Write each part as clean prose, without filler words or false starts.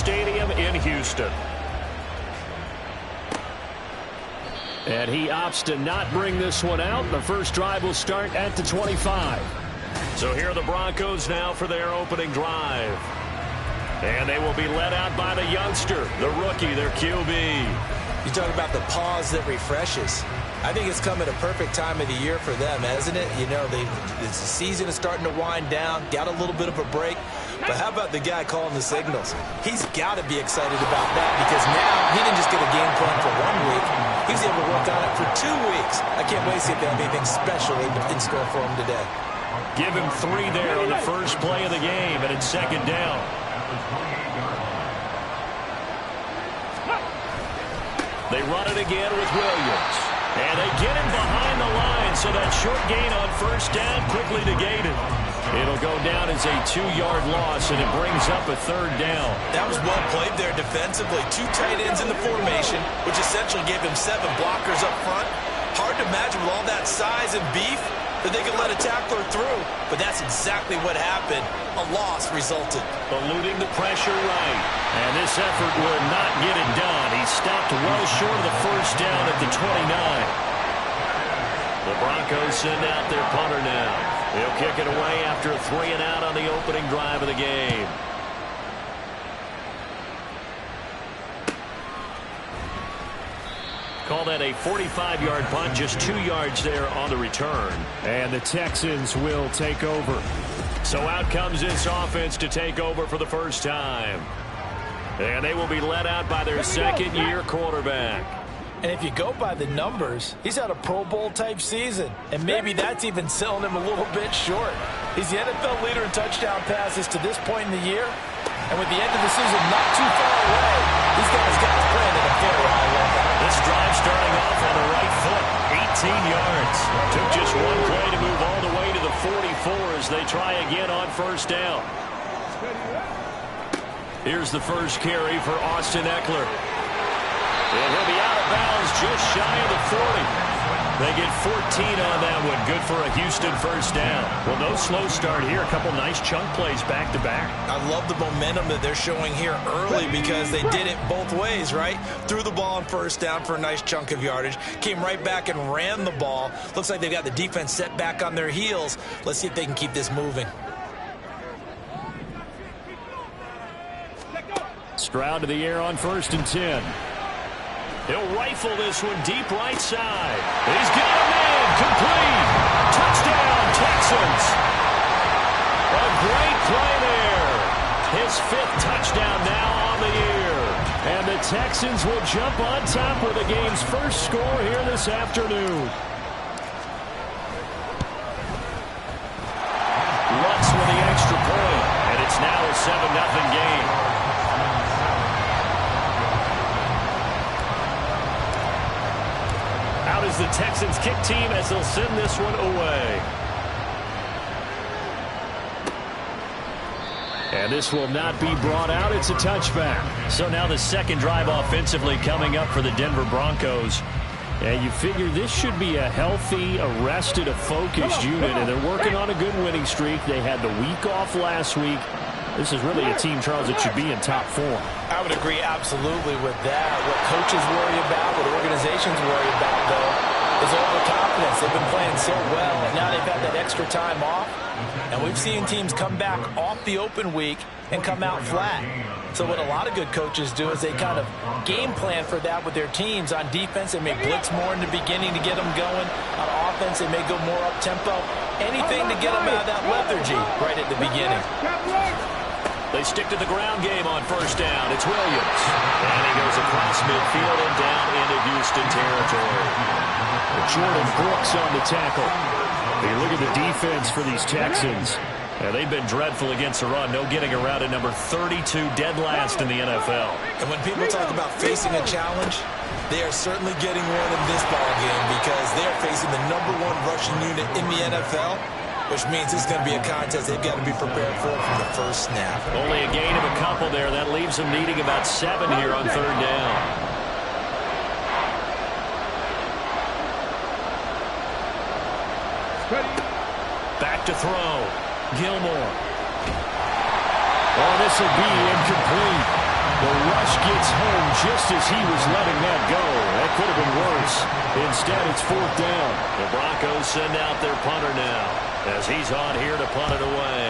Stadium in Houston. And he opts to not bring this one out. The first drive will start at the 25. So here are the Broncos now for their opening drive. And they will be led out by the youngster, the rookie, their QB. You talk about the pause that refreshes. I think it's come at a perfect time of the year for them, hasn't it? You know, the season is starting to wind down, got a little bit of a break. But how about the guy calling the signals? He's got to be excited about that because now he didn't just get a game plan for 1 week. He was able to work on it for 2 weeks. I can't wait to see if they have anything special in store for him today. Give him 3 there on the first play of the game, and it's second down. They run it again with Williams. And they get him behind the line, so that short gain on first down quickly negated. It'll go down as a 2-yard loss, and it brings up a third down. That was well played there defensively. 2 tight ends in the formation, which essentially gave him 7 blockers up front. Hard to imagine with all that size and beef that they could let a tackler through, but that's exactly what happened. A loss resulted. Eluding the pressure right, and this effort will not get it done. He stopped well short of the first down at the 29. The Broncos send out their punter now. He'll kick it away after a 3-and-out on the opening drive of the game. Call that a 45-yard punt, just 2 yards there on the return. And the Texans will take over. So out comes this offense to take over for the first time. And they will be led out by their second-year quarterback. And if you go by the numbers, he's had a Pro Bowl-type season. And maybe that's even selling him a little bit short. He's the NFL leader in touchdown passes to this point in the year. And with the end of the season not too far away, these guys got to play at a very high level. This drive starting off on the right foot, 18 yards. Took just 1 play to move all the way to the 44 as they try again on first down. Here's the first carry for Austin Eckler. And he'll be out of bounds just shy of the 40. They get 14 on that one. Good for a Houston first down. Well, no slow start here. A couple nice chunk plays back-to-back. I love the momentum that they're showing here early because they did it both ways, right? Threw the ball on first down for a nice chunk of yardage. Came right back and ran the ball. Looks like they've got the defense set back on their heels. Let's see if they can keep this moving. Stroud to the air on 1st and 10. He'll rifle this one deep right side. He's got a man complete. Touchdown, Texans. A great play there. His 5th touchdown now on the year. And the Texans will jump on top with the game's first score here this afternoon. Lutz with the extra point, and it's now a 7-0 game. Out is the Texans kick team as they'll send this one away. And this will not be brought out. It's a touchback. So now the second drive offensively coming up for the Denver Broncos. And you figure this should be a healthy, arrested, a focused unit. And they're working on a good winning streak. They had the week off last week. This is really a team, Charles, that should be in top form. I would agree absolutely with that. What coaches worry about, what organizations worry about, though, is overconfidence. They've been playing so well, and now they've had that extra time off. And we've seen teams come back off the open week and come out flat. So what a lot of good coaches do is they kind of game plan for that with their teams. On defense, they may blitz more in the beginning to get them going. On offense, they may go more up-tempo. Anything to get them out of that lethargy right at the beginning. They stick to the ground game on first down. It's Williams. And he goes across midfield and down into Houston territory. Jordan Brooks on the tackle. You look at the defense for these Texans. They've been dreadful against the run. No getting around at number 32, dead last in the NFL. And when people talk about facing a challenge, they are certainly getting one in this ballgame because they are facing the #1 rushing unit in the NFL. Which means it's going to be a contest they've got to be prepared for from the first snap. Only a gain of a couple there. That leaves them needing about 7 here on third down. Back to throw. Gilmore. Oh, this will be incomplete. gets home just as he was letting that go. That could have been worse. Instead, it's fourth down. The Broncos send out their punter now as he's on here to punt it away.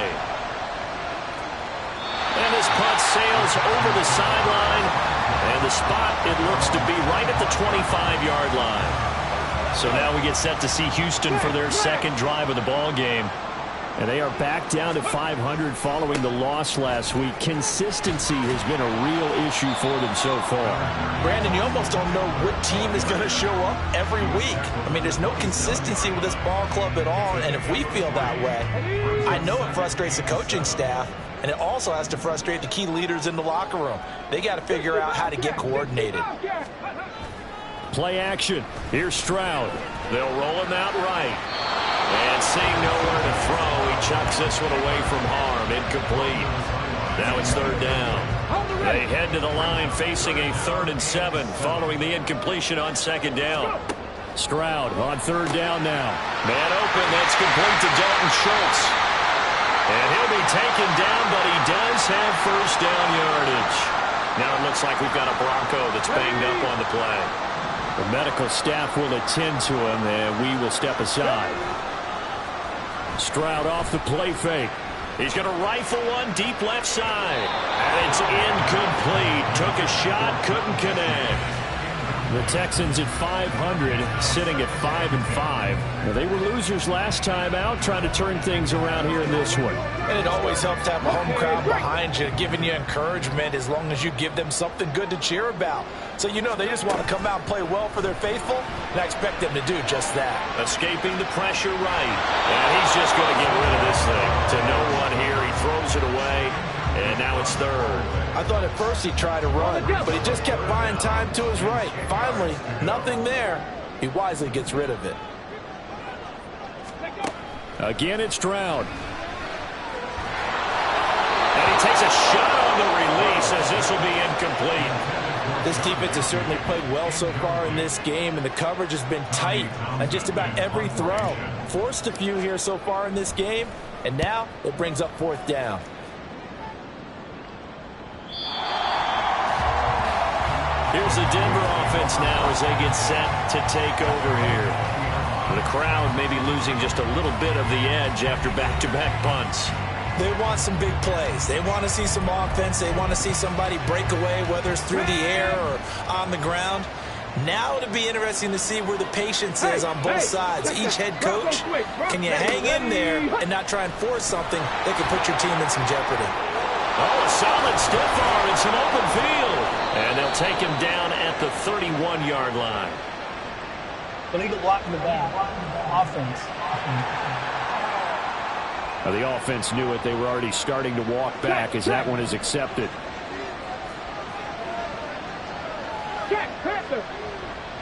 And this punt sails over the sideline. And the spot, it looks to be right at the 25-yard line. So now we get set to see Houston for their second drive of the ball game. And they are back down to 500 following the loss last week. Consistency has been a real issue for them so far. Brandon, you almost don't know what team is going to show up every week. I mean, there's no consistency with this ball club at all. And if we feel that way, I know it frustrates the coaching staff. And it also has to frustrate the key leaders in the locker room. They got to figure out how to get coordinated. Play action. Here's Stroud. They'll roll him out right. And seeing nowhere to throw, he chucks this one away from harm. Incomplete. Now it's third down. They head to the line facing a 3rd and 7 following the incompletion on second down. Stroud on third down now. Man open. That's complete to Dalton Schultz. And he'll be taken down, but he does have first down yardage. Now it looks like we've got a Bronco that's banged up on the play. The medical staff will attend to him, and we will step aside. Stroud off the play fake. He's going to rifle one deep left side. And it's incomplete. Took a shot, couldn't connect. The Texans at 500, sitting at 5-5. Now, they were losers last time out, trying to turn things around here in this one. And it always helps to have a home crowd behind you, giving you encouragement as long as you give them something good to cheer about. So, you know, they just want to come out and play well for their faithful, and I expect them to do just that. Escaping the pressure right. And he's just going to get rid of this thing. To no one here. He throws it away. And now it's third. I thought at first he'd try to run, but he just kept buying time to his right. Finally, nothing there. He wisely gets rid of it. Again, it's Stroud. And he takes a shot on the release as this will be incomplete. This defense has certainly played well so far in this game, and the coverage has been tight on just about every throw. Forced a few here so far in this game, and now it brings up fourth down. Here's the Denver offense now as they get set to take over here. The crowd may be losing just a little bit of the edge after back-to-back punts. They want some big plays. They want to see some offense. They want to see somebody break away, whether it's through the air or on the ground. Now it'll be interesting to see where the patience is on both sides. Each head coach, can you hang in there and not try and force something that could put your team in some jeopardy? Oh, a solid stiff arm and some open field. And they'll take him down at the 31-yard line. Illegal block in the back. Offense. Now the offense knew it. They were already starting to walk back as that one is accepted.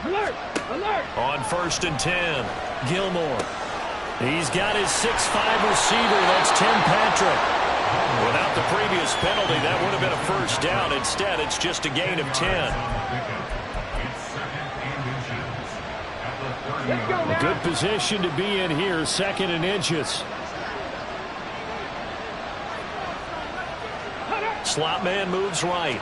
Alert! Alert! On 1st and 10, Gilmore. He's got his 6'5" receiver. That's Tim Patrick. Without the previous penalty, that would have been a first down. Instead, it's just a gain of 10. A good position to be in here, 2nd and inches. Slot man moves right.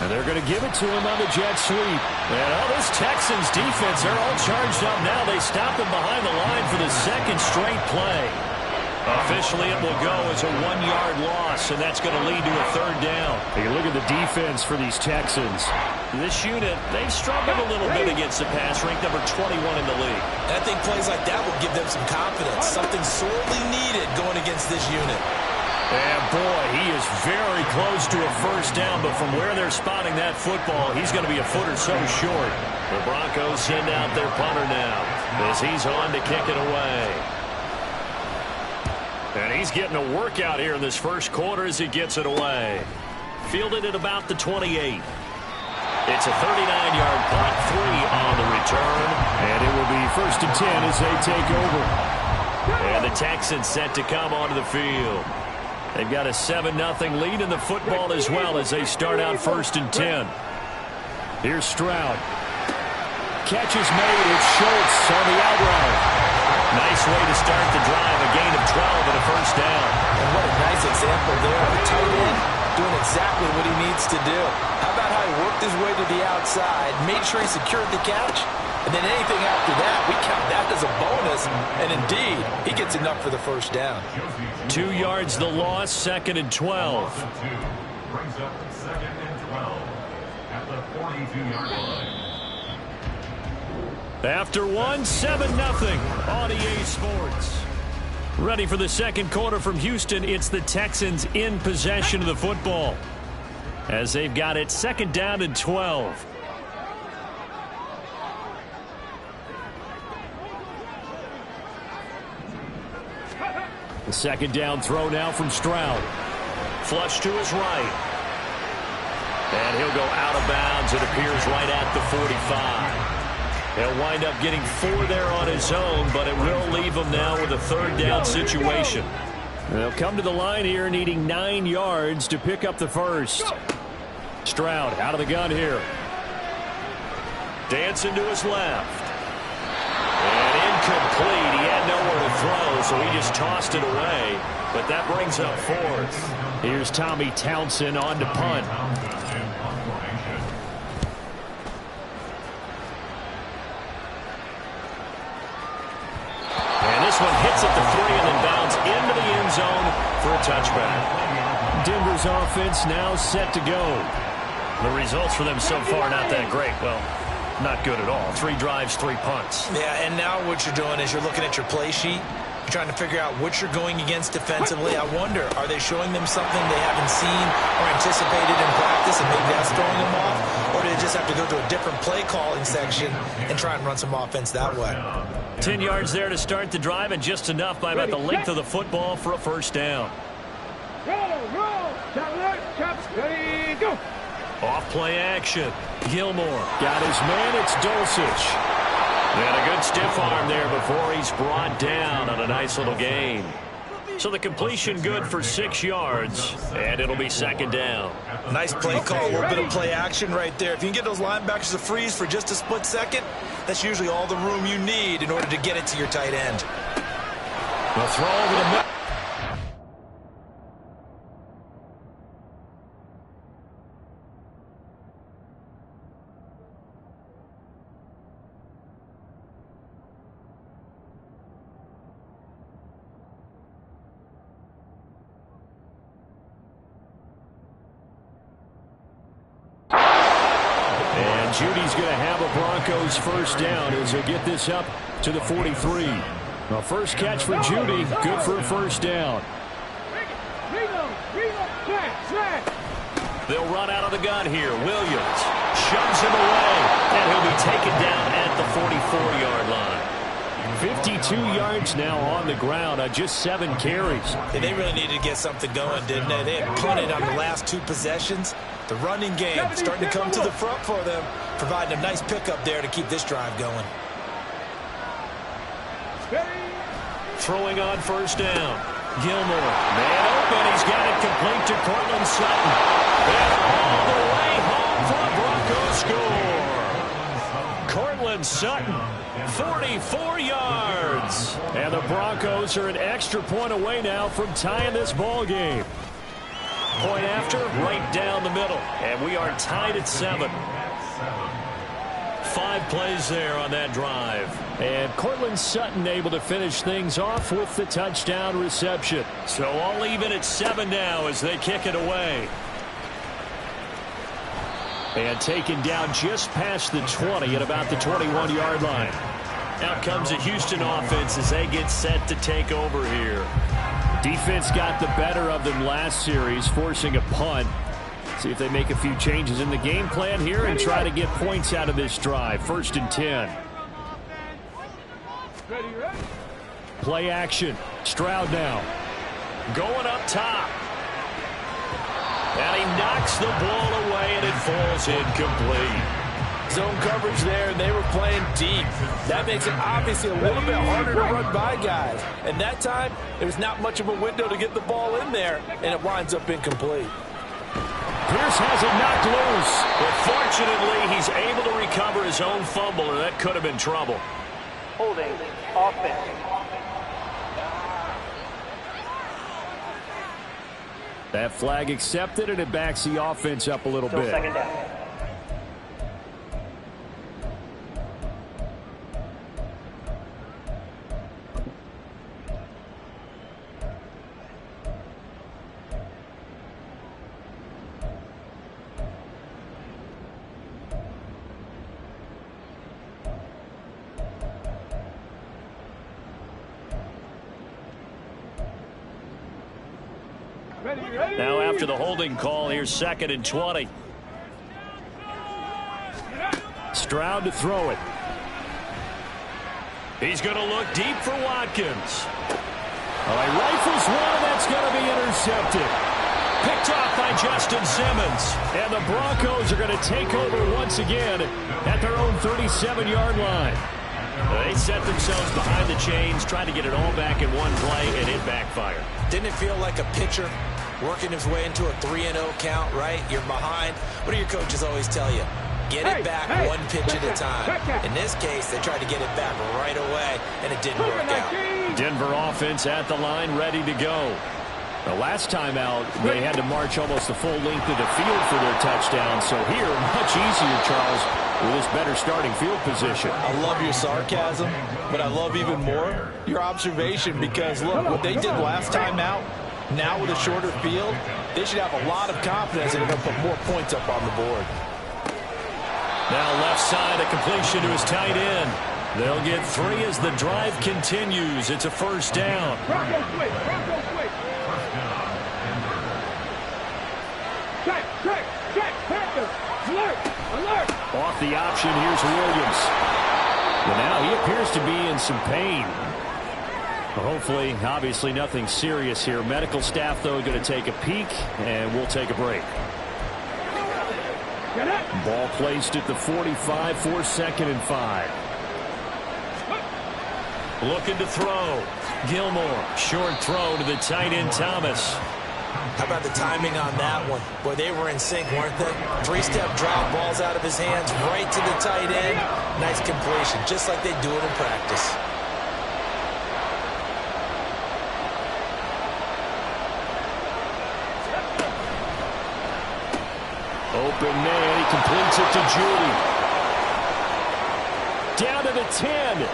And they're going to give it to him on the jet sweep. And this Texans defense, they're all charged up now. They stop him behind the line for the 2nd straight play. Officially, it will go as a 1-yard loss, and that's going to lead to a 3rd down. Take a look at the defense for these Texans. This unit, they've struggled a little bit against the pass, ranked number 21 in the league. And I think plays like that will give them some confidence, something sorely needed going against this unit. And boy, he is very close to a first down, but from where they're spotting that football, he's going to be a foot or so short. The Broncos send out their punter now as he's on to kick it away. And he's getting a workout here in this first quarter as he gets it away. Fielded at about the 28. It's a 39-yard punt, 3 on the return. And it will be 1st and 10 as they take over. And the Texans set to come onto the field. They've got a 7-0 lead in the football as well as they start out 1st and 10. Here's Stroud. Catch is made. It's Schultz on the out route. Nice way to start the drive. A gain of 12 and a first down. And what a nice example there of a tight end doing exactly what he needs to do. How about worked his way to the outside, made sure he secured the catch, and then anything after that, we count that as a bonus. And indeed, he gets enough for the first down. 2 yards the loss, 2nd and 12. Brings up 2nd and 12 at the 42-yard line. After 7-0 on EA Sports. Ready for the second quarter from Houston. It's the Texans in possession of the football, as they've got it 2nd down and 12. The 2nd down throw now from Stroud. Flush to his right. And he'll go out of bounds, it appears, right at the 45. He'll wind up getting 4 there on his own, but it will leave him now with a 3rd down situation. They'll come to the line here needing 9 yards to pick up the first. Stroud out of the gun here. Dancing to his left. And incomplete. He had nowhere to throw, so he just tossed it away. But that brings up 4th. Here's Tommy Townsend on to punt. And this one hits at the 3 and then bounds into the end zone for a touchback. Denver's offense now set to go. The results for them so far not that great. Well, not good at all. 3 drives, 3 punts. Yeah, and now what you're doing is you're looking at your play sheet. You're trying to figure out what you're going against defensively. I wonder, are they showing them something they haven't seen or anticipated in practice, and maybe that's throwing them off? Or do they just have to go to a different play calling section and try and run some offense that way? 10 yards there to start the drive, and just enough by about the length of the football for a first down. Go. Off play action. Gilmore got his man. It's Dulcich. And a good stiff arm there before he's brought down on a nice little gain. So the completion good for 6 yards, and it'll be 2nd down. Nice play call, a little bit of play action right there. If you can get those linebackers to freeze for just a split second, that's usually all the room you need in order to get it to your tight end. The throw over the middle. Judy's going to have a Broncos first down as he'll get this up to the 43. The first catch for Judy, good for a first down. They'll run out of the gun here. Williams shoves him away, and he'll be taken down at the 44-yard line. 52 yards now on the ground on just 7 carries. Yeah, they really needed to get something going, didn't they? They had punted on the last 2 possessions. The running game starting to come to the front for them, providing a nice pickup there to keep this drive going. Throwing on first down. Gilmore, man open. He's got it complete to Cortland Sutton. And all the way home for a Bronco score. Cortland Sutton, 44 yards. And the Broncos are an extra point away now from tying this ball game. Point after, right down the middle. And we are tied at 7. 5 plays there on that drive. And Cortland Sutton able to finish things off with the touchdown reception. So all even at 7 now as they kick it away. And taken down just past the 20 at about the 21-yard line. Out comes the Houston offense as they get set to take over here. Defense got the better of them last series, forcing a punt. See if they make a few changes in the game plan here and try to get points out of this drive. 1st and 10. Play action. Stroud now. Going up top. And he knocks the ball away, and it falls incomplete. Zone coverage there, and they were playing deep. That makes it obviously a little bit harder to run by guys. And that time, there was not much of a window to get the ball in there, and it winds up incomplete. Pierce has it knocked loose. But fortunately, he's able to recover his own fumble, and that could have been trouble. Holding offense. That flag accepted, and it backs the offense up a little bit. 2nd down. Now after the holding call, here's 2nd and 20. Stroud to throw it. He's going to look deep for Watkins. Oh, he rifles one, and that's going to be intercepted. Picked off by Justin Simmons. And the Broncos are going to take over once again at their own 37-yard line. They set themselves behind the chains, trying to get it all back in one play, and it backfired. Didn't it feel like a pitcher working his way into a 3-0 count, right? You're behind. What do your coaches always tell you? Get it back one pitch at a time. In this case, they tried to get it back right away, and it didn't work out. Denver offense at the line, ready to go. The last time out, they had to march almost the full length of the field for their touchdown. So here, much easier, Charles, with this better starting field position. I love your sarcasm, but I love even more your observation because, look, what they did last time out, now with a shorter field, they should have a lot of confidence and they're going to put more points up on the board. Now left side, a completion to his tight end. They'll get 3 as the drive continues. It's a first down. Broncos quick. Check. Panthers. Alert. Off the option, here's Williams. But now he appears to be in some pain. Hopefully, obviously nothing serious here. Medical staff, though, going to take a peek, and we'll take a break. Ball placed at the 45 for 2nd and 5. Looking to throw. Gilmore, short throw to the tight end Thomas. How about the timing on that one? Boy, they were in sync, weren't they? 3-step drop, balls out of his hands, right to the tight end. Nice completion, just like they do it in practice. Open man, he completes it to Judy. Down to the 10. And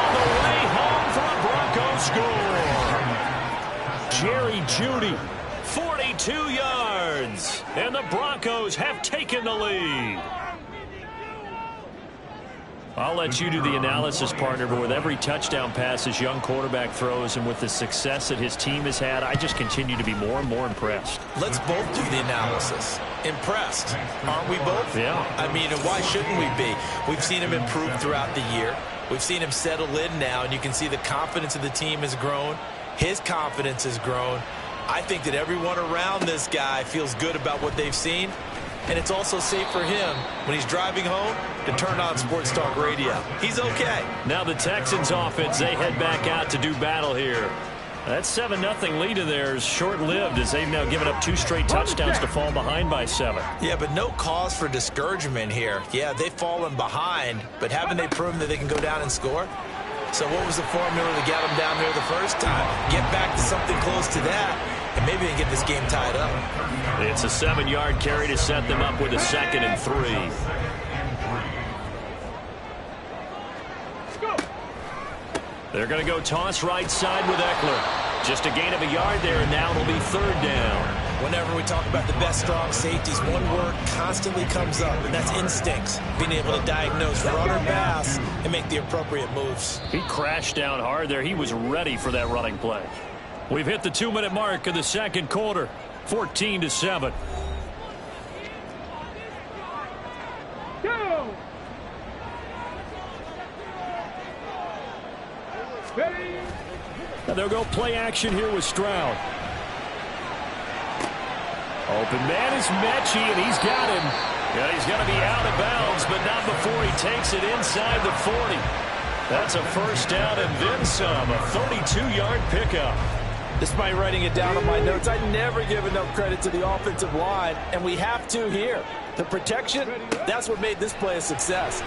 all the way home for a Broncos score. Jerry Judy, 42 yards. And the Broncos have taken the lead. I'll let you do the analysis, partner, but with every touchdown pass this young quarterback throws and with the success that his team has had, I just continue to be more and more impressed. Let's both do the analysis. Impressed, aren't we both? Yeah. I mean, and why shouldn't we be? We've seen him improve throughout the year. We've seen him settle in now, and you can see the confidence of the team has grown. His confidence has grown. I think that everyone around this guy feels good about what they've seen. And it's also safe for him when he's driving home to turn on Sports Talk Radio. He's okay. Now the Texans offense, they head back out to do battle here. That 7-0 lead of theirs short-lived as they've now given up 2 straight touchdowns to fall behind by 7. Yeah, but no cause for discouragement here. Yeah, they've fallen behind, but haven't they proven that they can go down and score? So what was the formula to get them down there the first time? Get back to something close to that, and maybe they get this game tied up. It's a 7-yard carry to set them up with a 2nd and 3. They're going to go toss right side with Eckler. Just a gain of a yard there, and now it'll be 3rd down. Whenever we talk about the best strong safeties, one word constantly comes up, and that's instincts. Being able to diagnose run or pass and make the appropriate moves. He crashed down hard there. He was ready for that running play. We've hit the 2-minute mark of the 2nd quarter. 14-7. Go! Now they'll go play action here with Stroud. Open man is Mechie, and he's got him. Yeah, he's going to be out of bounds, but not before he takes it inside the 40. That's a first down and then some. A 32-yard pickup. Despite writing it down on my notes, I never give enough credit to the offensive line, and we have to here. The protection, that's what made this play a success.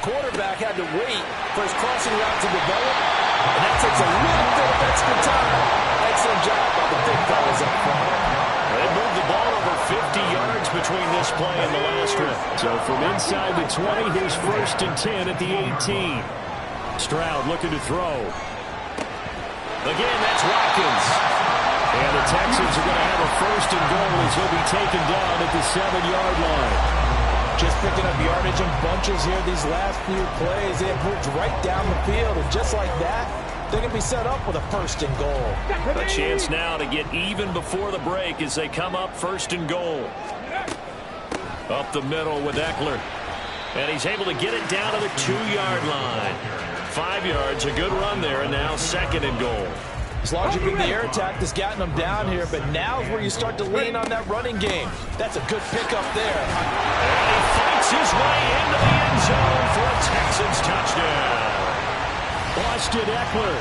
Quarterback had to wait for his crossing route to develop, and that takes a little bit of extra time. Excellent job by the big fellas up front. They moved the ball over 50 yards between this play and the last one. So from inside the 20, here's 1st and 10 at the 18. Stroud looking to throw. Again, that's Watkins. And the Texans are going to have a 1st and goal as he'll be taken down at the 7-yard line. Just picking up yardage in bunches here these last few plays. They have moved right down the field, and just like that, they're going to be set up with a 1st and goal. A chance now to get even before the break as they come up 1st and goal. Up the middle with Eckler. And he's able to get it down to the 2-yard line. 5 yards, a good run there, and now 2nd and goal. As long as you beat the air attack that's gotten them down here, but now is where you start to lean on that running game. That's a good pickup there. And he fights his way into the end zone for a Texans touchdown. Austin Eckler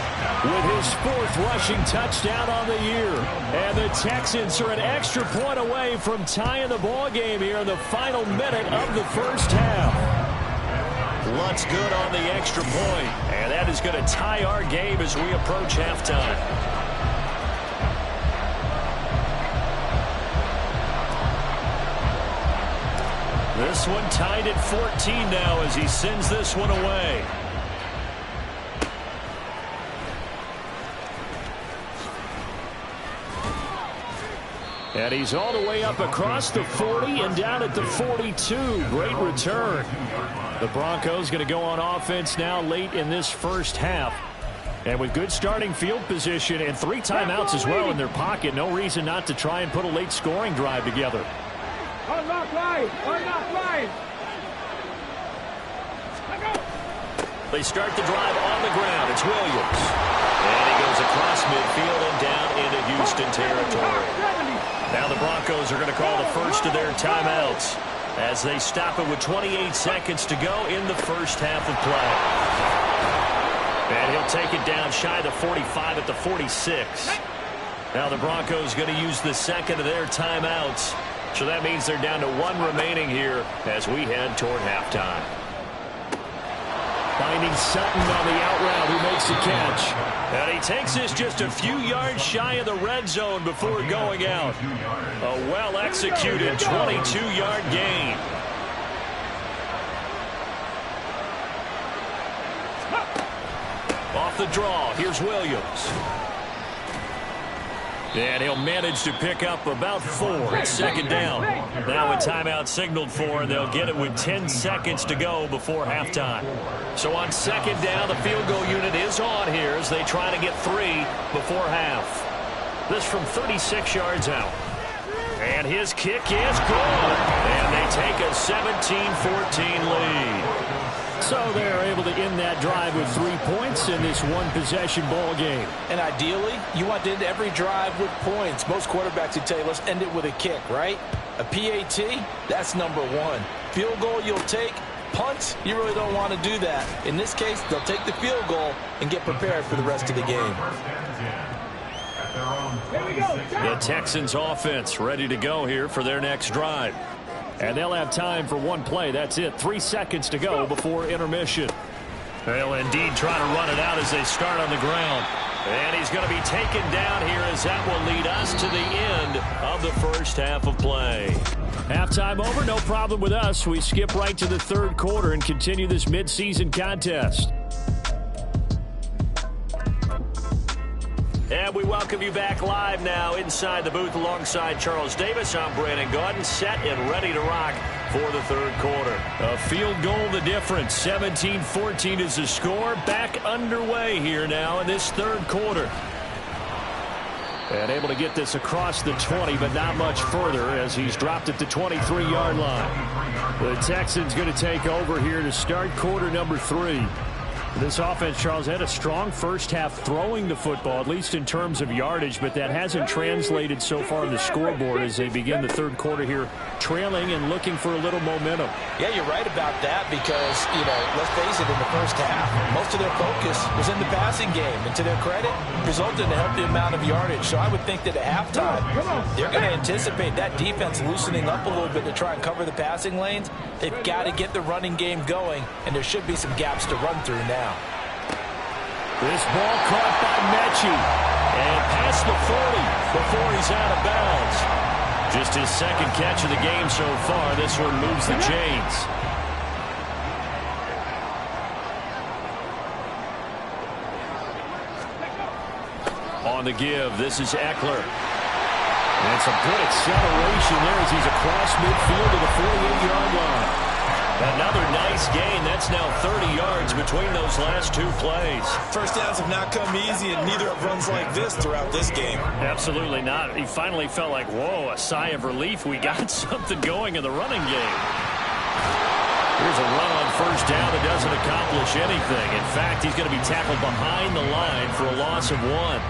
with his 4th rushing touchdown on the year. And the Texans are an extra point away from tying the ball game here in the final minute of the 1st half. Lutz good on the extra point, and that is going to tie our game as we approach halftime. This one tied at 14 now as he sends this one away. And he's all the way up across the 40 and down at the 42. Great return. The Broncos going to go on offense now late in this 1st half. And with good starting field position and 3 timeouts as well in their pocket, no reason not to try and put a late scoring drive together. Unlock line! Unlock line! They start the drive on the ground. It's Williams. And he goes across midfield and down into Houston territory. Now the Broncos are going to call the first of their timeouts as they stop it with 28 seconds to go in the 1st half of play. And he'll take it down shy of the 45 at the 46. Now the Broncos going to use the 2nd of their timeouts. So that means they're down to 1 remaining here as we head toward halftime. Finding Sutton on the out route who makes the catch. And he takes this just a few yards shy of the red zone before going out. A well-executed 22-yard gain. Off the draw, here's Williams. And he'll manage to pick up about 4. It's 2nd down. Now a timeout signaled for, and they'll get it with 10 seconds to go before halftime. So on 2nd down, the field goal unit is on here as they try to get 3 before half. This from 36 yards out. And his kick is good. And they take a 17-14 lead. So they're able to end that drive with 3 points in this one-possession ball game. And ideally, you want to end every drive with points. Most quarterbacks would tell you, let's end it with a kick, right? A PAT, that's number 1. Field goal you'll take. Punts, you really don't want to do that. In this case, they'll take the field goal and get prepared for the rest of the game. The Texans offense ready to go here for their next drive. And they'll have time for 1 play. That's it. 3 seconds to go before intermission. They'll indeed try to run it out as they start on the ground. And he's going to be taken down here as that will lead us to the end of the 1st half of play. Halftime over, no problem with us. We skip right to the 3rd quarter and continue this midseason contest. And we welcome you back live now inside the booth alongside Charles Davis. I'm Brandon Gaudin, set and ready to rock for the 3rd quarter. A field goal the difference. 17-14 is the score. Back underway here now in this 3rd quarter. And able to get this across the 20, but not much further as he's dropped at the 23-yard line. The Texans going to take over here to start quarter number 3. This offense, Charles, had a strong 1st half throwing the football, at least in terms of yardage, but that hasn't translated so far on the scoreboard as they begin the 3rd quarter here, trailing and looking for a little momentum. Yeah, you're right about that because, let's face it, in the 1st half, most of their focus was in the passing game. And to their credit, resulted in a healthy amount of yardage. So I would think that at halftime, they're going to anticipate that defense loosening up a little bit to try and cover the passing lanes. They've got to get the running game going, and there should be some gaps to run through now. This ball caught by Mechie. And past the 40 before he's out of bounds. Just his 2nd catch of the game so far. This one moves the chains. On the give, this is Eckler. And some good acceleration there as he's across midfield to the 48-yard line. Another nice gain. That's That's now 30 yards between those last two plays. First downs have not come easy, and neither have runs like this throughout this game. Absolutely not. He finally felt like, whoa, a sigh of relief. We got something going in the running game. Here's a run on first down that doesn't accomplish anything. In fact, he's going to be tackled behind the line for a loss of 1.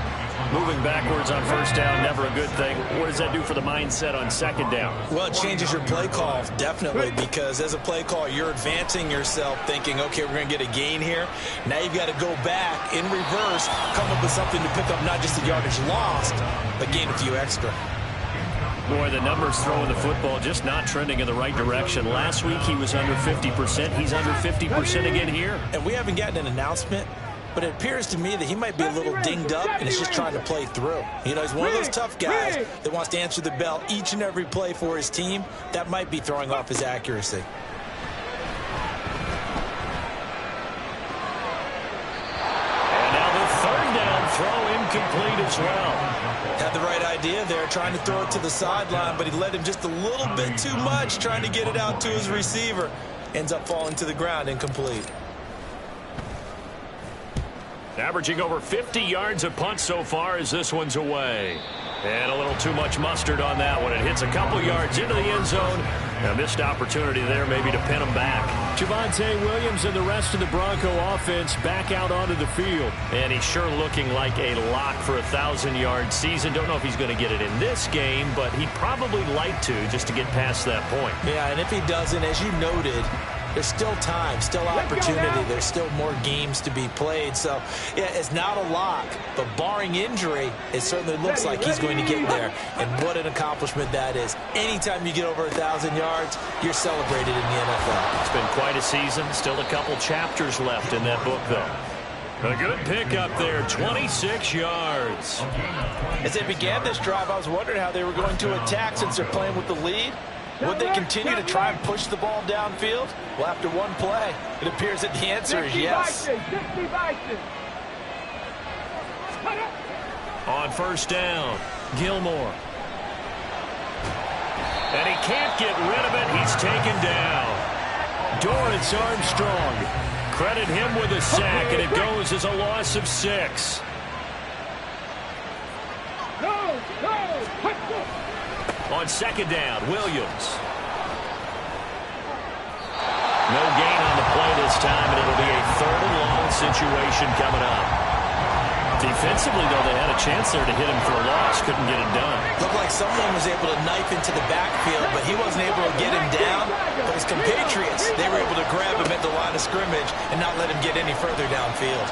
Moving backwards on first down, never a good thing. What does that do for the mindset on second down? Well, it changes your play call, definitely, because as a play call, you're advancing yourself thinking, okay, we're going to get a gain here. Now you've got to go back in reverse, come up with something to pick up not just the yardage lost, but gain a few extra. Boy, the numbers throwing the football just not trending in the right direction. Last week he was under 50%. He's under 50% again here. And we haven't gotten an announcement, but it appears to me that he might be a little dinged up and is just trying to play through. You know, he's one of those tough guys that wants to answer the bell each and every play for his team. That might be throwing off his accuracy. And now the third down throw incomplete as well. Had the right idea there, trying to throw it to the sideline, but he led him just a little bit too much, trying to get it out to his receiver. Ends up falling to the ground, incomplete. Averaging over 50 yards a punt so far as this one's away. And a little too much mustard on that one. It hits a couple yards into the end zone. A missed opportunity there maybe to pin him back. Javonte Williams and the rest of the Bronco offense back out onto the field. And he's sure looking like a lock for a 1,000-yard season. Don't know if he's going to get it in this game, but he'd probably like to just to get past that point. Yeah, and if he doesn't, as you noted, there's still time, still opportunity. There's still more games to be played. So, yeah, it's not a lock, but barring injury, it certainly looks like he's going to get there. And what an accomplishment that is. Anytime you get over 1,000 yards, you're celebrated in the NFL. It's been quite a season. Still a couple chapters left in that book, though. A good pickup there, 26 yards. As they began this drive, I was wondering how they were going to attack since they're playing with the lead. Would they continue to try and push the ball downfield? Well, after one play, it appears that the answer is yes. On first down, Gilmore. And he can't get rid of it. He's taken down. Dorrance Armstrong. Credit him with a sack, and it goes as a loss of 6. On second down, Williams. No gain on the play this time, and it'll be a third and long situation coming up. Defensively, though, they had a chance there to hit him for a loss. Couldn't get it done. Looked like someone was able to knife into the backfield, but he wasn't able to get him down. But his compatriots, they were able to grab him at the line of scrimmage and not let him get any further downfield.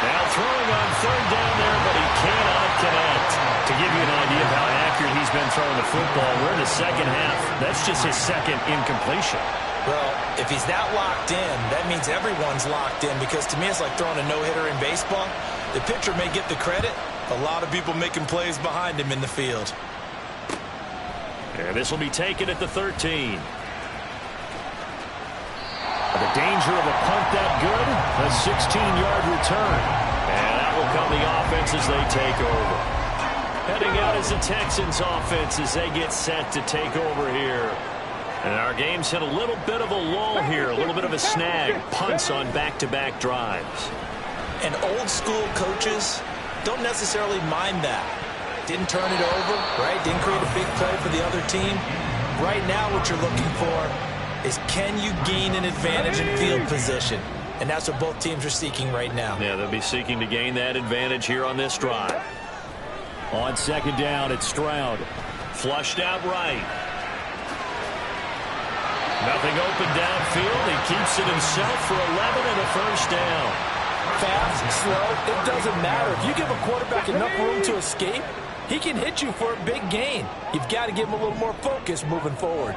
Now throwing on third down there, but he cannot connect. To give you an idea of how accurate he's been throwing the football, we're in the second half. That's just his second incompletion. Well, if he's that locked in, that means everyone's locked in, because to me it's like throwing a no-hitter in baseball. The pitcher may get the credit, a lot of people making plays behind him in the field. And this will be taken at the 13. The danger of a punt that good, a 16-yard return. And that will come the offense as they take over. Heading out is the Texans offense as they get set to take over here. And our game's hit a little bit of a lull here, a little bit of a snag. Punts on back-to-back drives. And old-school coaches don't necessarily mind that. Didn't turn it over, right? Didn't create a big play for the other team. Right now what you're looking for is, can you gain an advantage in field position? And that's what both teams are seeking right now. Yeah, they'll be seeking to gain that advantage here on this drive. On second down, it's Stroud. Flushed out right. Nothing open downfield. He keeps it himself for 11 and a first down. Fast, slow, it doesn't matter. If you give a quarterback enough room to escape, he can hit you for a big gain. You've got to give him a little more focus moving forward.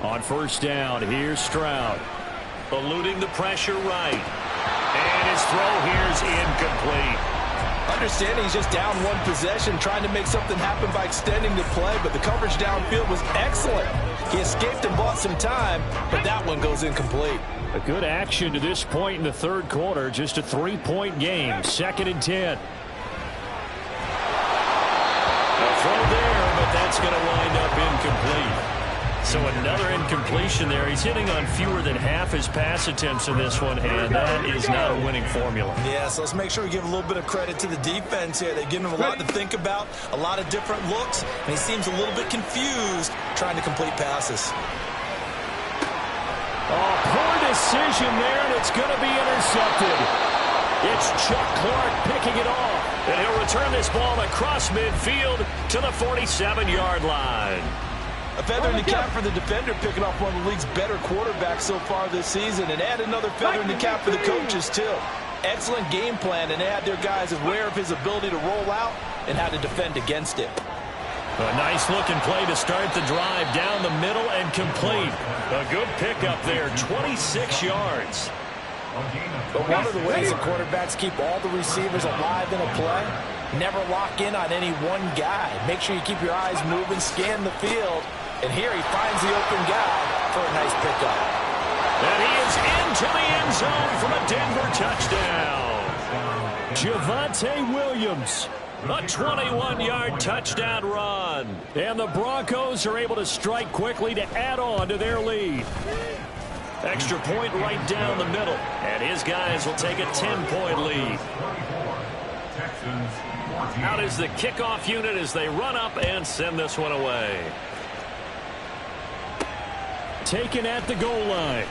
On first down, here's Stroud. Eluding the pressure right. And his throw here's incomplete. Understanding he's just down one possession, trying to make something happen by extending the play, but the coverage downfield was excellent. He escaped and bought some time, but that one goes incomplete. A good action to this point in the third quarter. Just a 3-point game. 2nd and 10. A throw there, but that's going to wind up incomplete. So another incompletion there. He's hitting on fewer than half his pass attempts in this one, and that is not a winning formula. Yeah, so let's make sure we give a little bit of credit to the defense here. They've given him a lot to think about, a lot of different looks, and he seems a little bit confused trying to complete passes. Oh, poor decision there, and it's going to be intercepted. It's Chuck Clark picking it off, and he'll return this ball across midfield to the 47-yard line. A feather in the cap for the defender, picking off one of the league's better quarterbacks so far this season, and add another feather in the cap for the coaches, too. Excellent game plan, and they had their guys aware of his ability to roll out and how to defend against it. A nice-looking play to start the drive down the middle and complete. A good pickup there, 26 yards. But one of the ways that quarterbacks keep all the receivers alive in a play, never lock in on any one guy. Make sure you keep your eyes moving, scan the field. And here he finds the open guy for a nice pickup. And he is into the end zone for a Denver touchdown. Javonte Williams, a 21-yard touchdown run. And the Broncos are able to strike quickly to add on to their lead. Extra point right down the middle. And his guys will take a 10-point lead. Out is the kickoff unit as they run up and send this one away. Taken at the goal line.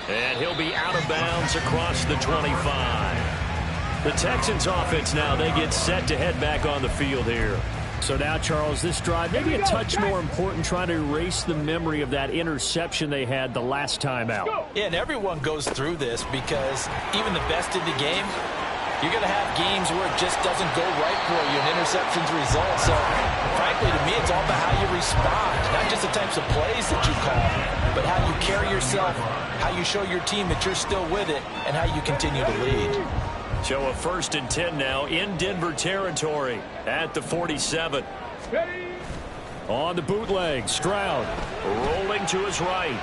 And he'll be out of bounds across the 25. The Texans offense now, they get set to head back on the field here. So now, Charles, this drive maybe a touch more important, trying to erase the memory of that interception they had the last time out. Yeah, and everyone goes through this because even the best in the game, you're going to have games where it just doesn't go right for you and interceptions result. So, frankly, to me, it's all about how you respond. Not just the types of plays that you call, but how you carry yourself, how you show your team that you're still with it, and how you continue to lead. So a 1st and 10 now in Denver territory at the 47. On the bootleg, Stroud rolling to his right.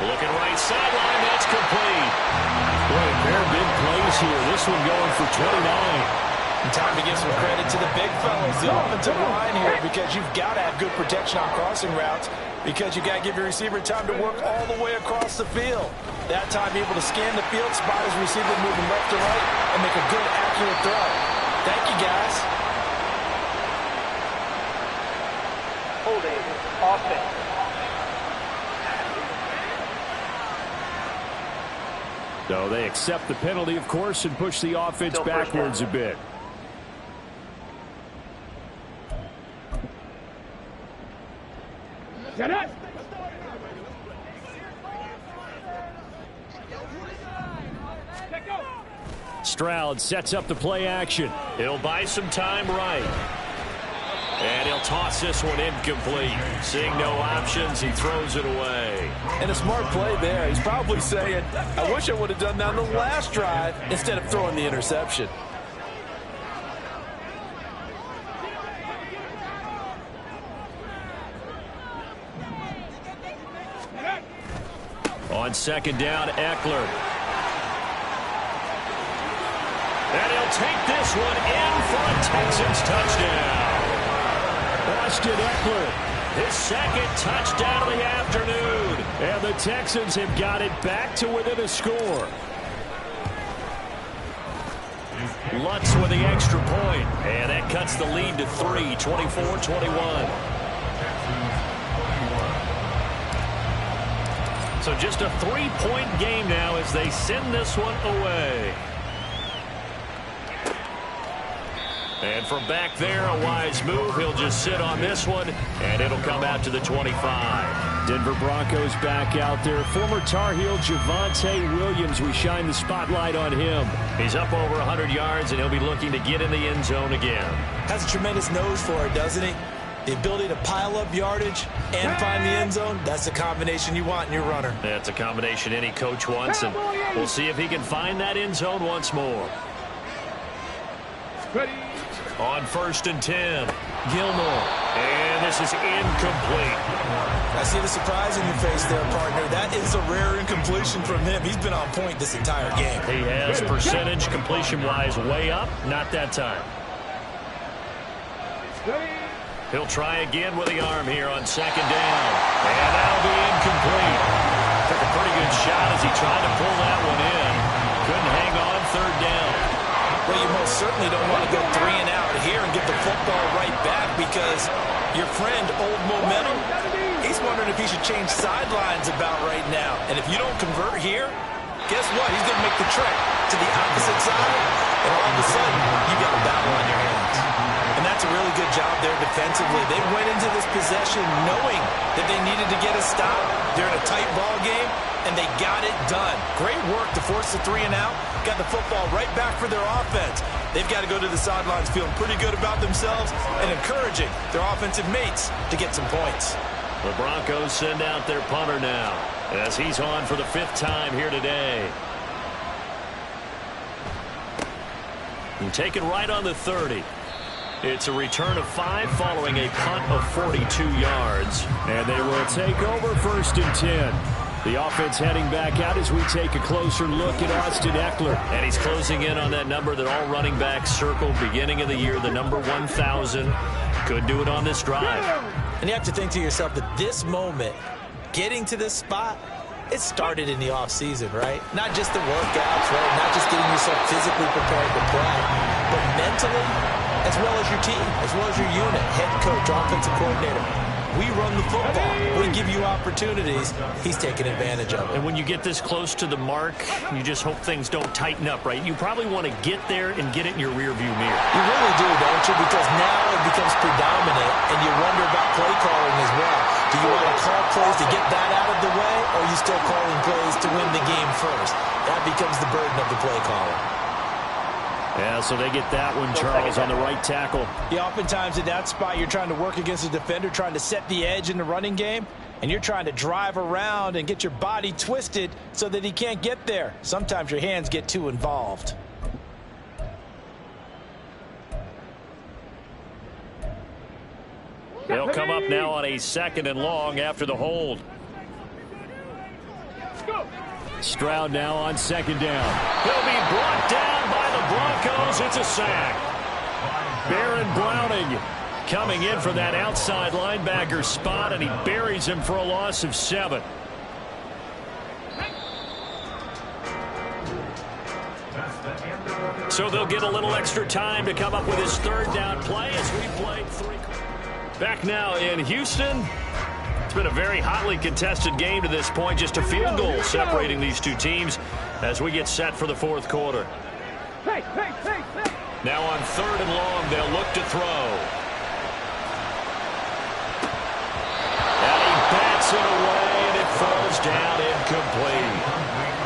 Looking right sideline, that's complete. Boy, a pair of big plays here. This one going for 29. And time to give some credit to the big fellas, the offensive line here, because you've got to have good protection on crossing routes, because you got to give your receiver time to work all the way across the field. That time, able to scan the field, spot his receiver moving left to right, and make a good, accurate throw. Thank you, guys. Holding offense. So they accept the penalty, of course, and push the offense backwards a bit. Get it! Stroud sets up the play action. He'll buy some time right. And he'll toss this one incomplete. Seeing no options, he throws it away. And a smart play there. He's probably saying, I wish I would have done that on the last drive instead of throwing the interception. On 2nd down, Eckler. And he'll take this one in for a Texans touchdown. Austin Eckler, his 2nd touchdown of the afternoon. And the Texans have got it back to within a score. Lutz with the extra point. And that cuts the lead to 3, 24-21. So just a 3-point game now as they send this one away. And from back there, a wise move. He'll just sit on this one, and it'll come out to the 25. Denver Broncos back out there. Former Tar Heel Javonte Williams, we shine the spotlight on him. He's up over 100 yards, and he'll be looking to get in the end zone again. Has a tremendous nose for it, doesn't he? The ability to pile up yardage and find the end zone, that's the combination you want in your runner. That's a combination any coach wants, and we'll see if he can find that end zone once more. Ready. On 1st and 10, Gilmore. And this is incomplete. I see the surprise in your face there, partner. That is a rare incompletion from him. He's been on point this entire game. He has percentage completion-wise way up. Not that time. Ready. He'll try again with the arm here on second down. And that'll be incomplete. Took a pretty good shot as he tried to pull that one in. Couldn't hang on third down. Well, you most certainly don't want to go 3 and out here and get the football right back because your friend, Old Momentum, he's wondering if he should change sidelines about right now. And if you don't convert here, guess what? He's going to make the trek to the opposite side, and all of a sudden, you got a battle on your hands. And that's a really good job there defensively. They went into this possession knowing that they needed to get a stop. They're in a tight ball game, and they got it done. Great work to force the 3 and out. Got the football right back for their offense. They've got to go to the sidelines feeling pretty good about themselves and encouraging their offensive mates to get some points. The Broncos send out their punter now as he's on for the 5th time here today. And taken right on the 30. It's a return of 5 following a punt of 42 yards. And they will take over 1st and 10. The offense heading back out as we take a closer look at Austin Eckler. And he's closing in on that number that all running backs circled beginning of the year, the number 1,000. Could do it on this drive. And you have to think to yourself that this moment, getting to this spot, it started in the offseason, right? Not just the workouts, right? Not just getting yourself physically prepared to play, but mentally, as well as your team, as well as your unit, head coach, offensive coordinator. We run the football. We give you opportunities. He's taking advantage of it. And when you get this close to the mark, you just hope things don't tighten up, right? You probably want to get there and get it in your rearview mirror. You really do, don't you? Because now it becomes predominant, and you wonder about play calling as well. Do you want to call plays to get that out of the way, or are you still calling plays to win the game first? That becomes the burden of the play caller. Yeah, so they get that one, Charles, on the right tackle. Yeah, oftentimes in that spot, you're trying to work against a defender, trying to set the edge in the running game, and you're trying to drive around and get your body twisted so that he can't get there. Sometimes your hands get too involved. They'll come up now on a 2nd and long after the hold. Stroud now on 2nd down. He'll be brought down by the Broncos. It's a sack. Baron Browning coming in for that outside linebacker spot, and he buries him for a loss of 7. So they'll get a little extra time to come up with his 3rd down play as we played 3. Back now in Houston. It's been a very hotly contested game to this point. Just a field goal separating these two teams as we get set for the 4th quarter. Now on 3rd and long, they'll look to throw. And he bats it away, and it falls down incomplete.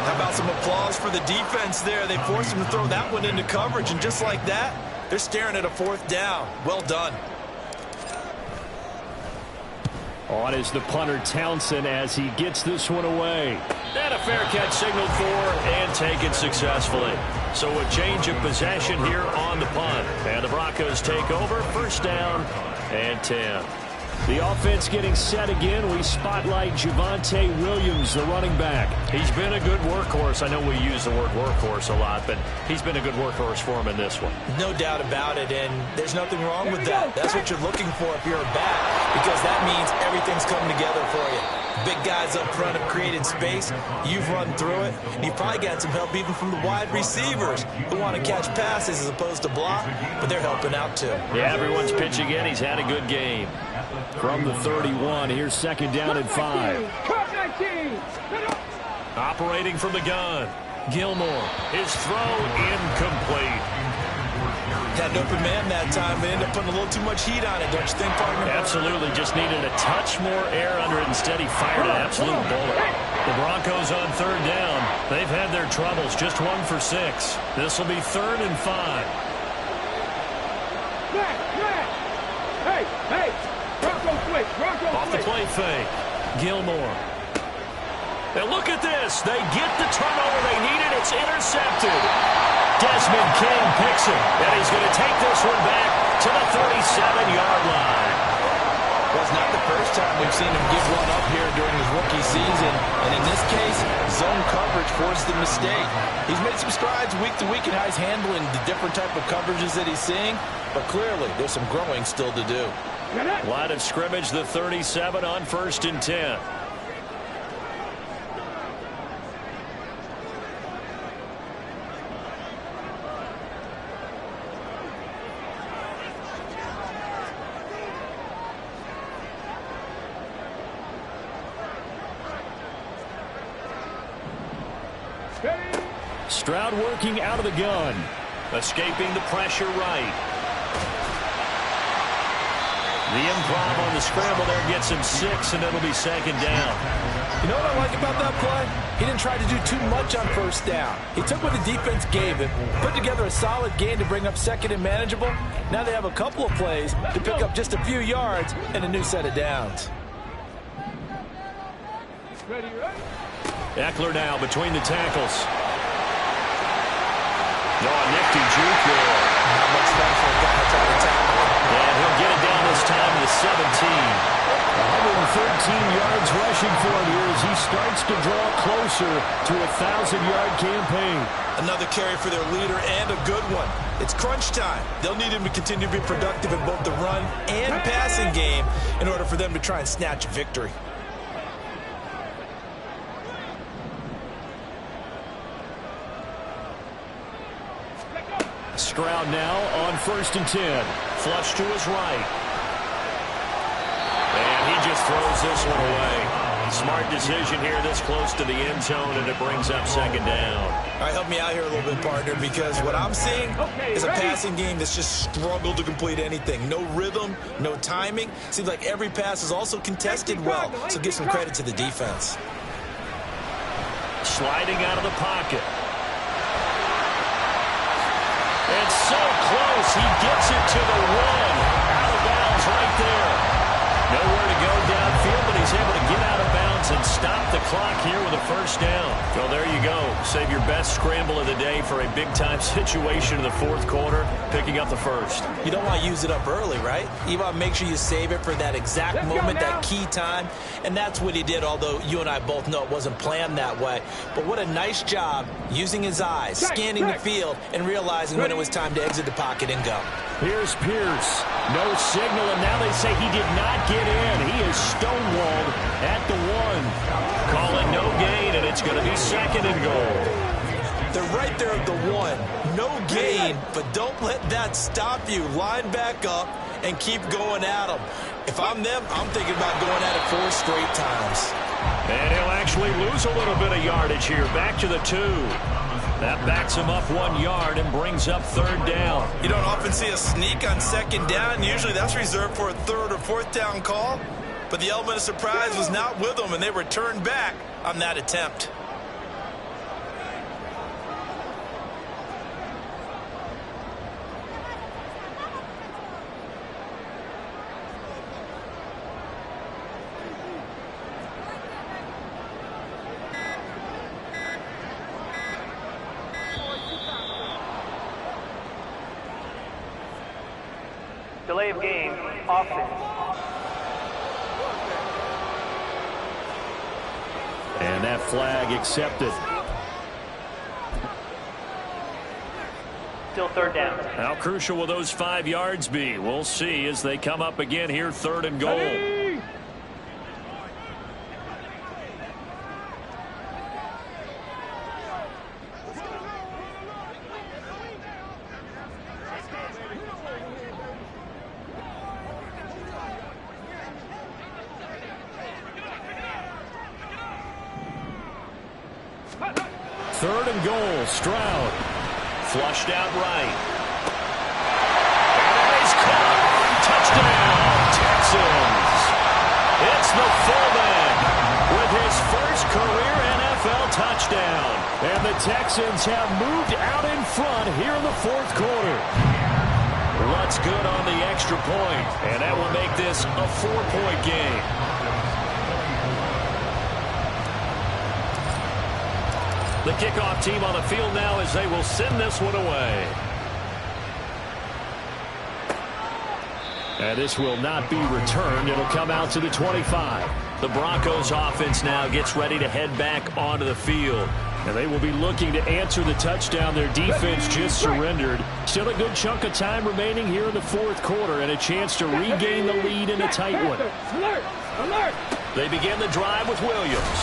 How about some applause for the defense there? They forced him to throw that one into coverage, and just like that, they're staring at a 4th down. Well done. On is the punter Townsend as he gets this one away. And a fair catch signaled for and taken successfully. So a change of possession here on the punt. And the Broncos take over, 1st down and 10. The offense getting set again. We spotlight Javonte Williams, the running back. He's been a good workhorse. I know we use the word workhorse a lot, but he's been a good workhorse for him in this one. No doubt about it, and there's nothing wrong with that. That's what you're looking for if you're a back, because that means everything's coming together for you. Big guys up front have created space. You've run through it. You've probably got some help even from the wide receivers who want to catch passes as opposed to block, but they're helping out too. Yeah, everyone's pitching in. He's had a good game. From the 31, here's 2nd down and 5. Operating from the gun, Gilmore. His throw incomplete. Had an open man that time, but ended up putting a little too much heat on it, don't you think, partner? Absolutely. Just needed a touch more air under it. Instead, he fired an absolute bullet. The Broncos on 3rd down. They've had their troubles. Just 1 for 6. This will be 3rd and 5. Hey! Bronco switch! Off the play fake. Gilmore. And look at this. They get the turnover they needed. It's intercepted. Desmond King picks it. And he's going to take this one back to the 37-yard line. Well, it's not the first time We've seen him give one up here during his rookie season, and in this case, zone coverage forced the mistake. He's made some strides week to week in how he's handling the different type of coverages that he's seeing, but clearly there's some growing still to do. Line of scrimmage, the 37 on 1st and 10. Stroud working out of the gun. Escaping the pressure right. The improv on the scramble there gets him 6, and it'll be 2nd down. You know what I like about that play? He didn't try to do too much on 1st down. He took what the defense gave him, put together a solid gain to bring up 2nd and manageable. Now they have a couple of plays to pick up just a few yards and a new set of downs. Eckler now between the tackles. No, a nifty juke there. Not much fun for a guy trying to tackle. And he'll get it down this time to the 17. 113 yards rushing for him here as he starts to draw closer to a 1,000-yard campaign. Another carry for their leader and a good one. It's crunch time. They'll need him to continue to be productive in both the run and passing game in order for them to try and snatch a victory. Stroud now on 1st and 10. Flush to his right. And he just throws this one away. Smart decision here this close to the end zone, and it brings up 2nd down. All right, help me out here a little bit, partner, because what I'm seeing is a passing game that's just struggled to complete anything. No rhythm, no timing. Seems like every pass is also contested well, so give some credit to the defense. Sliding out of the pocket. It's so close. He gets it to the 1. Out of bounds right there. Nowhere to go downfield, but he's able to get out of bounds and stop the clock here with a 1st down. Well, there you go. Save your best scramble of the day for a big-time situation in the 4th quarter, picking up the 1st. You don't want to use it up early, right? You want to make sure you save it for that exact moment, that key time, and that's what he did, although you and I both know it wasn't planned that way. But what a nice job using his eyes, scanning the field, and realizing when it was time to exit the pocket and go. Here's Pierce. No signal, and now they say he did not get in. He is stonewalled at the 1. Calling no gain, and it's going to be 2nd and goal. They're right there at the 1. No gain, but don't let that stop you. Line back up and keep going at them. If I'm them, I'm thinking about going at it 4 straight times. And he'll actually lose a little bit of yardage here. Back to the 2. That backs him up 1 yard and brings up 3rd down. You don't often see a sneak on 2nd down. Usually that's reserved for a 3rd or 4th down call. But the element of surprise was not with them, and they returned back on that attempt. Delay of game, offense. And that flag accepted. Still 3rd down. How crucial will those 5 yards be? We'll see as they come up again here, 3rd and goal. Third and goal, Stroud. Flushed out right. And he's caught. Touchdown, Texans. It's the fullback with his first career NFL touchdown. And the Texans have moved out in front here in the 4th quarter. What's good on the extra point, and that will make this a 4-point game. The kickoff team on the field now as they will send this one away. And this will not be returned. It'll come out to the 25. The Broncos offense now gets ready to head back onto the field. And they will be looking to answer the touchdown their defense just surrendered. Still a good chunk of time remaining here in the fourth quarter and a chance to regain the lead in a tight one. Alert! Alert! They begin the drive with Williams.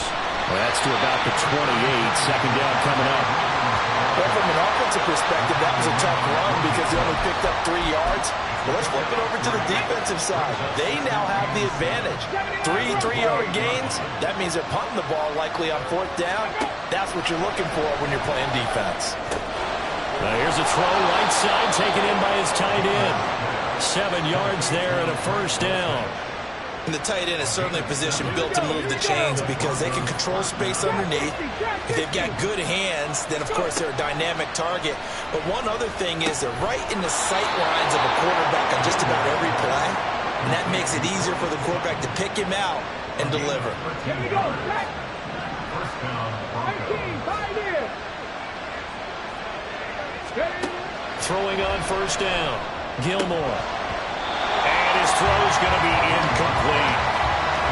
Well, that's to about the 28. Second down coming up. Well, from an offensive perspective, that was a tough run because he only picked up 3 yards. But let's flip it over to the defensive side. They now have the advantage. 3 3-yard gains. That means they're punting the ball likely on 4th down. That's what you're looking for when you're playing defense. Here's a throw right side taken in by his tight end. 7 yards there and a first down. And the tight end is certainly a position built to move the chains because they can control space underneath. If they've got good hands, then of course they're a dynamic target. But one other thing is they're right in the sight lines of a quarterback on just about every play. And that makes it easier for the quarterback to pick him out and deliver. Here we go. Back. 19, 5 in. Throwing on first down. Gilmore. And his throw's going to be incomplete.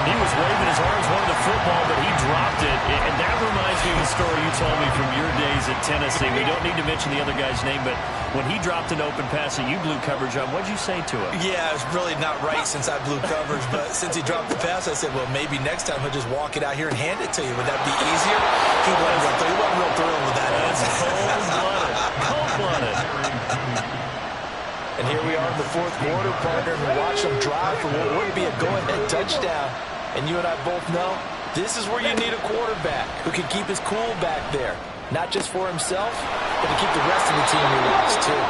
He was waving his arms, wanted the football, but he dropped it. And that reminds me of the story you told me from your days at Tennessee. We don't need to mention the other guy's name, but when he dropped an open pass that you blew coverage on, what'd you say to him? Yeah, it's really not right since I blew coverage, but since he dropped the pass, I said, well, maybe next time he'll just walk it out here and hand it to you. Would that be easier? He wasn't real thrilled with that. That's cold-blooded. Cold-blooded. And here we are in the fourth quarter, partner, and we watch them drive for what would be a go-ahead touchdown. And you and I both know this is where you need a quarterback who can keep his cool back there. Not just for himself, but to keep the rest of the team relaxed, too.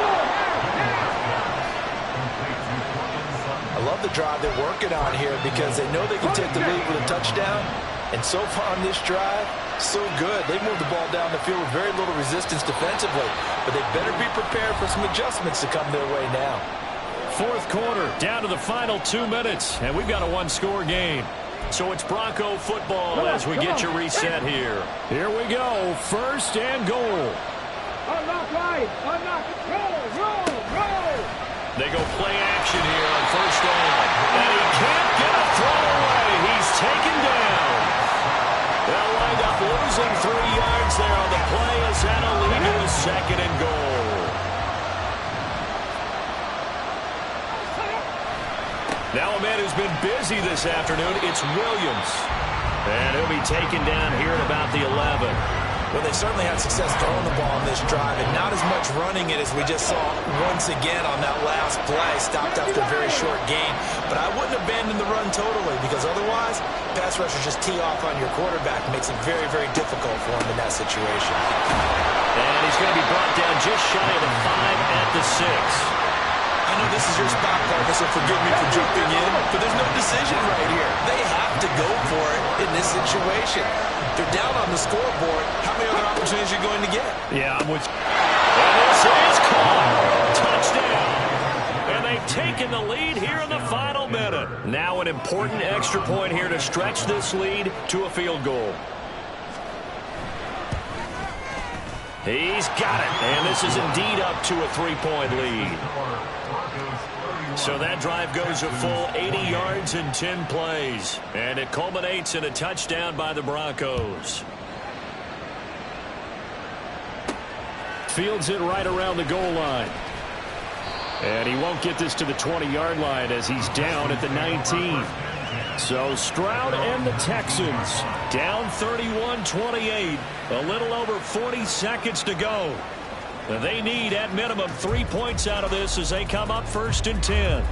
I love the drive they're working on here because they know they can take the lead with a touchdown. And so far on this drive, so good. They moved the ball down the field with very little resistance defensively. But they better be prepared for some adjustments to come their way now. Fourth quarter, down to the final 2 minutes. And we've got a one-score game. So it's Bronco football as we get your reset here. Here we go. First and goal. Unlock right. Unlock. Roll. They go play action here on first down. And he can't get a throw away. He's taken down. They'll wind up losing 3 yards there on the play as that'll lead to a second and goal. Now a man who's been busy this afternoon, it's Williams. And he'll be taken down here at about the 11. Well, they certainly had success throwing the ball on this drive, and not as much running it as we just saw once again on that last play, stopped after a very short gain. But I wouldn't abandon the run totally, because otherwise, pass rushers just tee off on your quarterback. It makes it very, very difficult for him in that situation. And he's going to be brought down just shy of the 5 at the 6. I know this is your spot, partner, so forgive me for jumping in, but there's no decision right here. They have to go for it in this situation. They're down on the scoreboard. How many other opportunities are you going to get? Yeah, I'm with you. And this is caught. Touchdown. And they've taken the lead here in the final minute. Now an important extra point here to stretch this lead to a field goal. He's got it. And this is indeed up to a 3-point lead. So that drive goes a full 80 yards in 10 plays. And it culminates in a touchdown by the Broncos. Fields it right around the goal line. And he won't get this to the 20-yard line as he's down at the 19. So Stroud and the Texans down 31-28. A little over 40 seconds to go. They need, at minimum, 3 points out of this as they come up first and 10.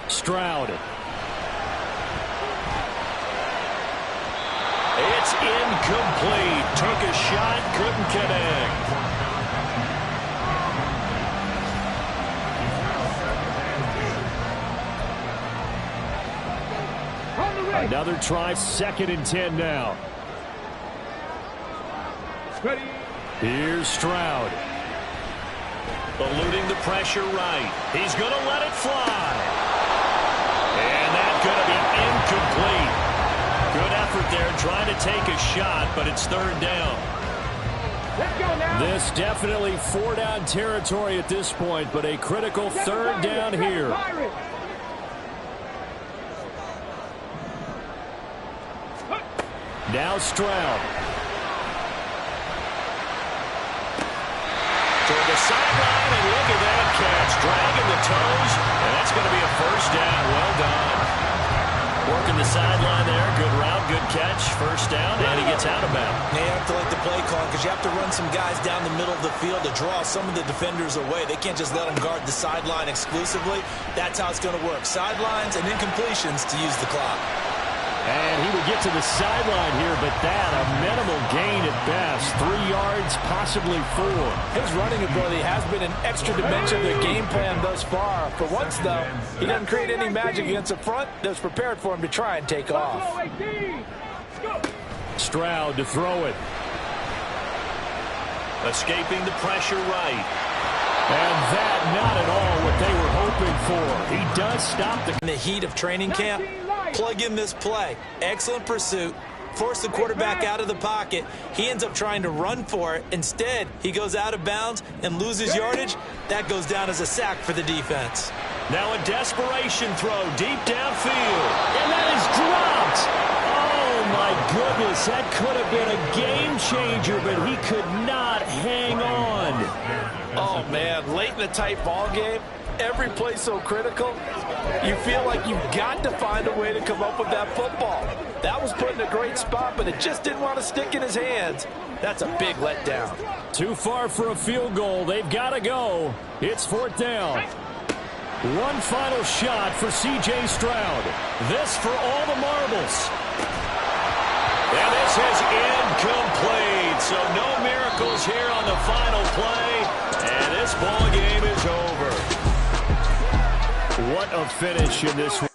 Stroud. It's incomplete. Took a shot, couldn't connect. Another try, 2nd and 10 now. Ready. Here's Stroud. Eluding the pressure right. He's going to let it fly. And that going to be incomplete. Good effort there trying to take a shot, but it's third down. Let's go now. This definitely four-down territory at this point, but a critical third down here. Now Stroud. Toward the sideline, and look at that catch. Dragging the toes, and that's going to be a first down. Well done. Working the sideline there. Good route, good catch. First down, and he gets out of bounds. They have to like the play call because you have to run some guys down the middle of the field to draw some of the defenders away. They can't just let them guard the sideline exclusively. That's how it's going to work. Sidelines and incompletions to use the clock. And he would get to the sideline here, but that, a minimal gain at best. 3 yards, possibly 4. His running ability has been an extra dimension of the game plan thus far. For once, though, he doesn't create any magic against the front that's prepared for him to try and take off. Stroud to throw it. Escaping the pressure right. And that, not at all what they were hoping for. He does stop In the heat of training camp, plug in this play. Excellent pursuit. Force the quarterback out of the pocket. He ends up trying to run for it. Instead, he goes out of bounds and loses yardage. That goes down as a sack for the defense. Now a desperation throw deep downfield. And that is dropped. Oh, my goodness. That could have been a game changer, but he could not hang on. Oh, man. Late in the tight ball game, every play so critical, you feel like you've got to find a way to come up with that football. That was put in a great spot, but it just didn't want to stick in his hands. That's a big letdown. Too far for a field goal. They've got to go. It's fourth down. One final shot for C.J. Stroud. This for all the marbles. And this is incomplete. So no miracles here on the final play. And this ball game is over. What a finish in this one.